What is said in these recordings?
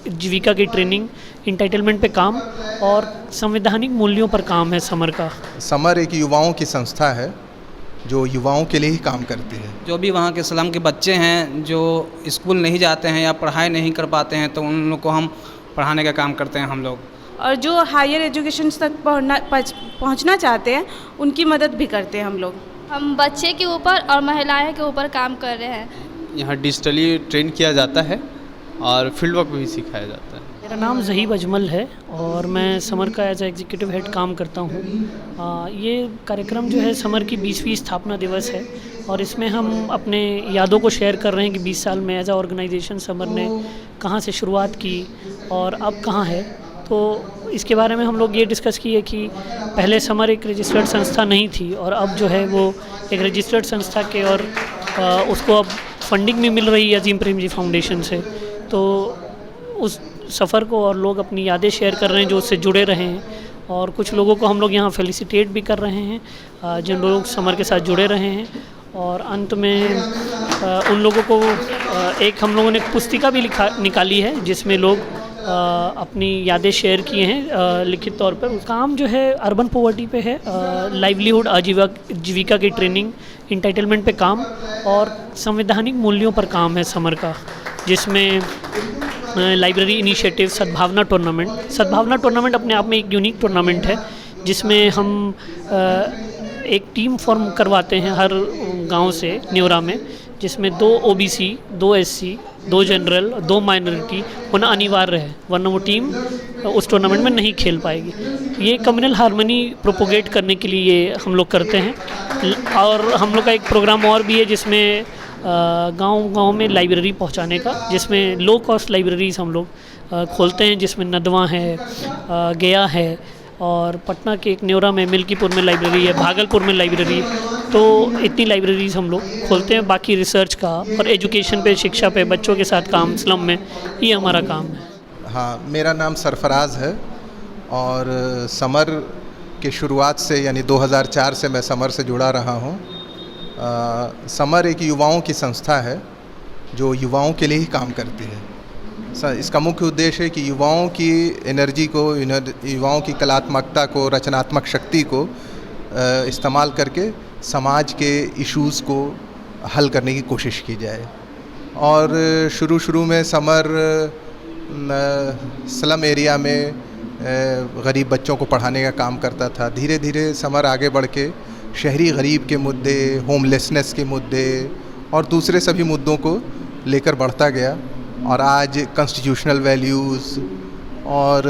जीविका की training, entitlement पे काम और संवैधानिक मूल्यों पर काम है समर का। समर एक युवाओं की संस्था है जो युवाओं के लिए ही काम करती है। जो भी वहाँ के स्लम के बच्चे हैं जो स्कूल नहीं जाते हैं या पढ़ाई नहीं कर पाते हैं, तो उन लोग को हम पढ़ाने का काम करते हैं हम लोग। और जो हायर एजुकेशन तक पहुंचना चाहते हैं उनकी मदद भी करते हैं हम लोग। हम बच्चे के ऊपर और महिलाएं के ऊपर काम कर रहे हैं। यहाँ डिजिटली ट्रेन किया जाता है और फील्ड वर्क भी सिखाया जाता है। मेरा नाम ज़हीब अजमल है और मैं समर का एज एग्जीक्यूटिव हेड काम करता हूँ। ये कार्यक्रम जो है समर की 20वीं स्थापना दिवस है और इसमें हम अपने यादों को शेयर कर रहे हैं कि 20 साल में एज आ ऑर्गेनाइजेशन समर ने कहाँ से शुरुआत की और अब कहाँ है। तो इसके बारे में हम लोग ये डिस्कस किए कि पहले समर एक रजिस्टर्ड संस्था नहीं थी और अब जो है वो एक रजिस्टर्ड संस्था के और उसको अब फंडिंग भी मिल रही है अजीम प्रेमजी फाउंडेशन से। तो उस सफ़र को और लोग अपनी यादें शेयर कर रहे हैं जो उससे जुड़े रहे हैं और कुछ लोगों को हम लोग यहाँ फेलिसिटेट भी कर रहे हैं जिन लोग समर के साथ जुड़े रहे हैं। और अंत में उन लोगों को एक हम लोगों ने पुस्तिका भी निकाली है जिसमें लोग अपनी यादें शेयर किए हैं लिखित तौर पर। काम जो है अर्बन पॉवर्टी पे है, लाइवलीहुड आजीविका की ट्रेनिंग, इंटाइटलमेंट पे काम और संवैधानिक मूल्यों पर काम है समर का, जिसमें लाइब्रेरी इनिशिएटिव, सद्भावना टूर्नामेंट अपने आप में एक यूनिक टूर्नामेंट है जिसमें हम एक टीम फॉर्म करवाते हैं हर गांव से न्योरा में, जिसमें 2 OBC, 2 SC, 2 जनरल, 2 माइनॉरिटी होना अनिवार्य है, वरना वो टीम उस टूर्नामेंट में नहीं खेल पाएगी। ये कम्युनल हार्मनी प्रोपोगेट करने के लिए ये हम लोग करते हैं। और हम लोग का एक प्रोग्राम और भी है जिसमें गांव में लाइब्रेरी पहुंचाने का, जिसमें लो कॉस्ट लाइब्रेरीज़ हम लोग खोलते हैं, जिसमें नदवा है, गया है और पटना के एक न्योरा में मिल्कीपुर में लाइब्रेरी है, भागलपुर में लाइब्रेरी। तो इतनी लाइब्रेरीज़ हम लोग खोलते हैं। बाकी रिसर्च का और एजुकेशन पे, शिक्षा पे, बच्चों के साथ काम स्लम में, ये हमारा काम है। हाँ, मेरा नाम सरफराज है और समर के शुरुआत से यानी 2004 से मैं समर से जुड़ा रहा हूँ। समर एक युवाओं की संस्था है जो युवाओं के लिए ही काम करती है। इसका मुख्य उद्देश्य है कि युवाओं की एनर्जी को, युवाओं की कलात्मकता को, रचनात्मक शक्ति को इस्तेमाल करके समाज के इश्यूज़ को हल करने की कोशिश की जाए। और शुरू में समर स्लम एरिया में गरीब बच्चों को पढ़ाने का काम करता था। धीरे धीरे समर आगे बढ़ के शहरी गरीब के मुद्दे, होमलेसनेस के मुद्दे और दूसरे सभी मुद्दों को लेकर बढ़ता गया और आज कॉन्स्टिट्यूशनल वैल्यूज़ और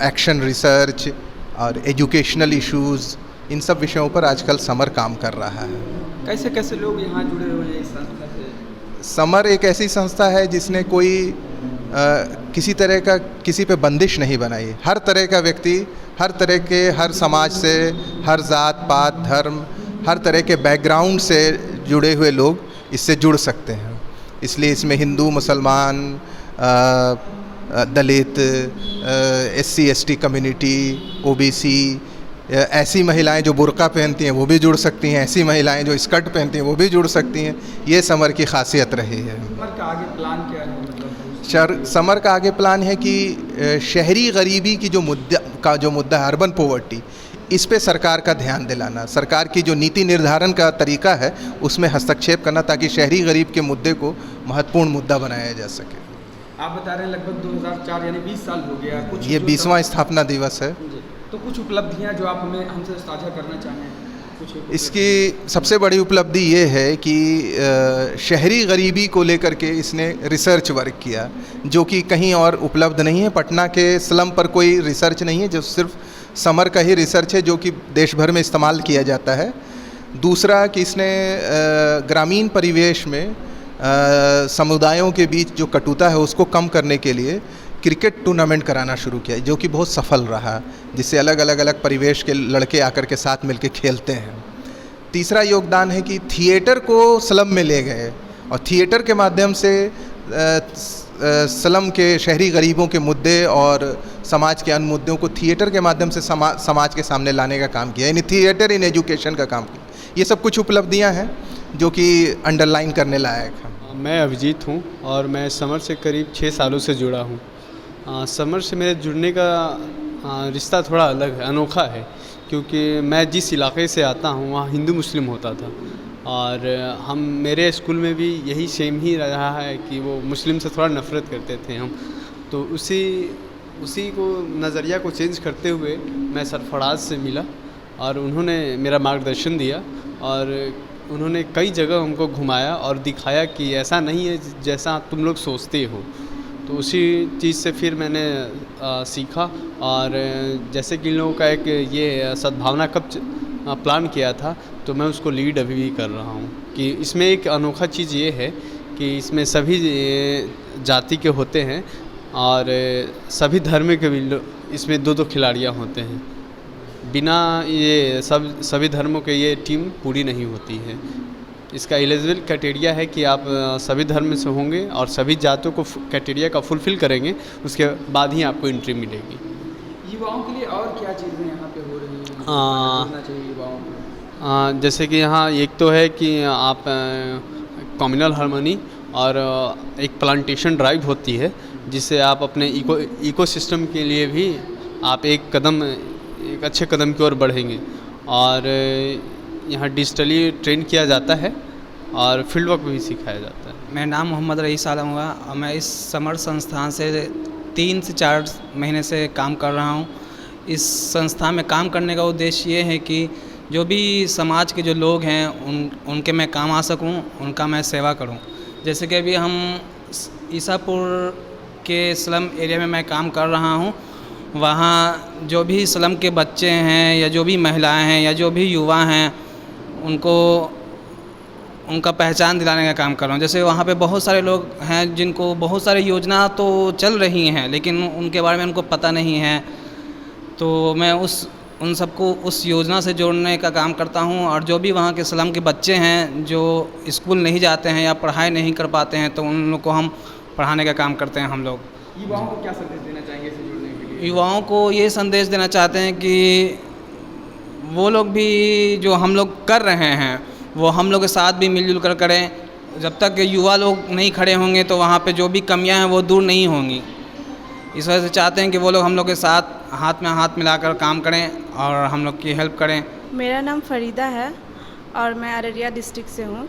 एक्शन रिसर्च और एजुकेशनल इश्यूज़, इन सब विषयों पर आजकल समर काम कर रहा है। कैसे कैसे लोग यहाँ जुड़े हुए हैं इस संस्था से? समर एक ऐसी संस्था है जिसने कोई किसी तरह का किसी पे बंदिश नहीं बनाई। हर तरह का व्यक्ति, हर तरह के, हर समाज से, हर जात पात, धर्म, हर तरह के बैकग्राउंड से जुड़े हुए लोग इससे जुड़ सकते हैं। इसलिए इसमें हिंदू, मुसलमान, दलित, SC ST कम्युनिटी, OBC, ऐसी महिलाएं जो बुर्का पहनती हैं वो भी जुड़ सकती हैं, ऐसी महिलाएं जो स्कर्ट पहनती हैं वो भी जुड़ सकती हैं। ये समर की खासियत रही है। समर का आगे प्लान क्या है? समर का आगे प्लान है कि शहरी गरीबी की जो मुद्दा है, अर्बन पॉवर्टी, इस पे सरकार का ध्यान दिलाना, सरकार की जो नीति निर्धारण का तरीका है उसमें हस्तक्षेप करना ताकि शहरी गरीब के मुद्दे को महत्वपूर्ण मुद्दा बनाया जा सके। आप बता रहे हैं लगभग 2004 यानी 20 साल हो गया। कुछ ये 20वां स्थापना दिवस है। तो कुछ उपलब्धियां जो आप हमसे साझा करना चाहें? इसकी सबसे बड़ी उपलब्धि ये है कि शहरी गरीबी को लेकर के इसने रिसर्च वर्क किया जो कि कहीं और उपलब्ध नहीं है। पटना के स्लम पर कोई रिसर्च नहीं है, जो सिर्फ समर का ही रिसर्च है जो कि देश भर में इस्तेमाल किया जाता है। दूसरा कि इसने ग्रामीण परिवेश में समुदायों के बीच जो कटुता है उसको कम करने के लिए क्रिकेट टूर्नामेंट कराना शुरू किया जो कि बहुत सफल रहा, जिससे अलग अलग परिवेश के लड़के आकर के साथ मिलकर खेलते हैं। तीसरा योगदान है कि थिएटर को स्लम में ले गए और थिएटर के माध्यम से स्लम के शहरी गरीबों के मुद्दे और समाज के अन्य मुद्दों को थिएटर के माध्यम से समाज के सामने लाने का काम किया, यानी थिएटर इन एजुकेशन का काम किया। ये सब कुछ उपलब्धियां हैं जो कि अंडरलाइन करने लायक है। मैं अभिजीत हूँ और मैं समर से करीब 6 सालों से जुड़ा हूँ। समर से मेरे जुड़ने का रिश्ता थोड़ा अलग है, अनोखा है, क्योंकि मैं जिस इलाके से आता हूँ वहाँ हिंदू मुस्लिम होता था और मेरे स्कूल में भी यही सेम ही रहा है कि वो मुस्लिम से थोड़ा नफ़रत करते थे हम। तो उसी को नज़रिया को चेंज करते हुए मैं सरफराज से मिला और उन्होंने मेरा मार्गदर्शन दिया और उन्होंने कई जगह हमको घुमाया और दिखाया कि ऐसा नहीं है जैसा तुम लोग सोचते हो। तो उसी चीज़ से फिर मैंने सीखा और जैसे कि इन लोगों का एक ये सद्भावना कप प्लान किया था, तो मैं उसको लीड अभी भी कर रहा हूँ। कि इसमें एक अनोखा चीज़ ये है कि इसमें सभी जाति के होते हैं और सभी धर्म के भी इसमें 2-2 खिलाड़ियाँ होते हैं। बिना ये सभी धर्मों के ये टीम पूरी नहीं होती है। इसका एलिजिबल क्राइटेरिया है कि आप सभी धर्म से होंगे और सभी जातों को क्राइटेरिया का फुलफ़िल करेंगे, उसके बाद ही आपको एंट्री मिलेगी। युवाओं के लिए और क्या चीज़ें यहाँ पे हो रही हैं, करना चाहिए युवाओं को? जैसे कि यहाँ एक तो है कि आप कम्युनल हार्मनी और एक प्लांटेशन ड्राइव होती है, जिससे आप अपने इकोसिस्टम के लिए भी आप एक अच्छे कदम की ओर बढ़ेंगे। और यहाँ डिजिटली ट्रेन किया जाता है और फील्ड वर्क भी सिखाया जाता है। मेरा नाम मोहम्मद रईस आलम हुआ और मैं इस समर संस्थान से 3 से 4 महीने से काम कर रहा हूँ। इस संस्था में काम करने का उद्देश्य ये है कि जो भी समाज के जो लोग हैं उनके मैं काम आ सकूँ, उनका मैं सेवा करूँ। जैसे कि अभी हम ईसापुर के स्लम एरिया में मैं काम कर रहा हूँ। वहाँ जो भी स्लम के बच्चे हैं या जो भी महिलाएं हैं या जो भी युवा हैं, उनका पहचान दिलाने का काम कर रहा हूँ। जैसे वहाँ पे बहुत सारे लोग हैं जिनको बहुत सारी योजना तो चल रही हैं, लेकिन उनके बारे में उनको पता नहीं है। तो मैं उन सबको उस योजना से जोड़ने का काम करता हूँ। और जो भी वहाँ के स्लम के बच्चे हैं जो स्कूल नहीं जाते हैं या पढ़ाई नहीं कर पाते हैं, तो उन लोग को हम पढ़ाने का काम करते हैं हम लोग। युवाओं को क्या संदेश देना चाहेंगे इससे जुड़ने के लिए? युवाओं को ये संदेश देना चाहते हैं कि वो लोग भी जो हम लोग कर रहे हैं वो हम लोग के साथ भी मिलजुल कर करें। जब तक युवा लोग नहीं खड़े होंगे तो वहाँ पे जो भी कमियां हैं वो दूर नहीं होंगी। इस वजह से चाहते हैं कि वो लोग हम लोग के साथ हाथ में हाथ मिलाकर काम करें और हम लोग की हेल्प करें। मेरा नाम फरीदा है और मैं अररिया डिस्ट्रिक्ट से हूँ।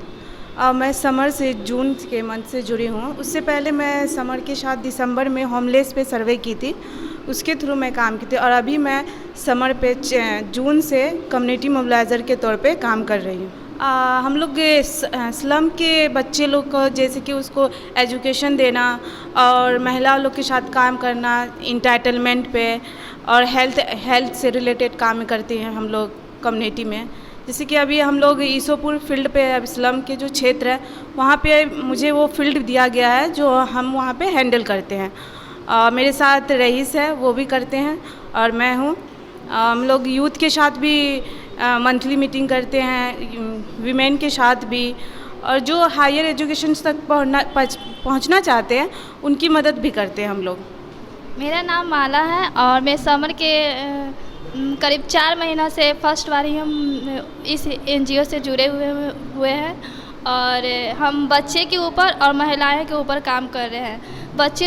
मैं समर से जून के मंथ से जुड़ी हूँ। उससे पहले मैं समर के साथ दिसंबर में होमलेस पे सर्वे की थी, उसके थ्रू मैं काम की थी। और अभी मैं समर पे जून से कम्युनिटी मोबिलाइज़र के तौर पे काम कर रही हूँ। हम लोग स्लम के बच्चे लोग को जैसे कि उसको एजुकेशन देना और महिला लोग के साथ काम करना इंटाइटलमेंट पे, और हेल्थ से रिलेटेड काम करते हैं हम लोग कम्युनिटी में। जैसे कि अभी हम लोग ईसोपुर फील्ड पे स्लम के जो क्षेत्र है वहाँ पे मुझे वो फील्ड दिया गया है जो हम वहाँ पे हैंडल करते हैं। मेरे साथ रईस है, वो भी करते हैं और मैं हूँ। हम लोग यूथ के साथ भी मंथली मीटिंग करते हैं, वीमेन के साथ भी, और जो हायर एजुकेशन तक पहुँचना चाहते हैं उनकी मदद भी करते हैं हम लोग। मेरा नाम माला है और मैं समर के करीब 4 महीना से फर्स्ट बार ही हम इस NGO से जुड़े हुए हैं और हम बच्चे के ऊपर और महिलाएं के ऊपर काम कर रहे हैं।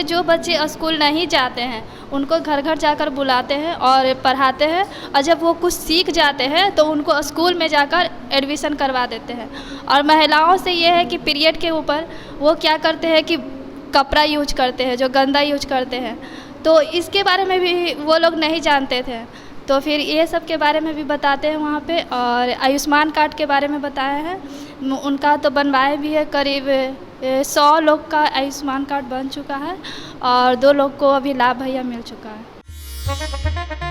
जो बच्चे स्कूल नहीं जाते हैं उनको घर घर जाकर बुलाते हैं और पढ़ाते हैं, और जब वो कुछ सीख जाते हैं तो उनको स्कूल में जाकर एडमिशन करवा देते हैं। और महिलाओं से ये है कि पीरियड के ऊपर वो क्या करते हैं कि कपड़ा यूज करते हैं जो गंदा यूज करते हैं, तो इसके बारे में भी वो लोग नहीं जानते थे। तो फिर ये सब के बारे में भी बताते हैं वहाँ पे। और आयुष्मान कार्ड के बारे में बताया है, उनका तो बनवाए भी है। करीब 100 लोग का आयुष्मान कार्ड बन चुका है और 2 लोग को अभी लाभ भैया मिल चुका है।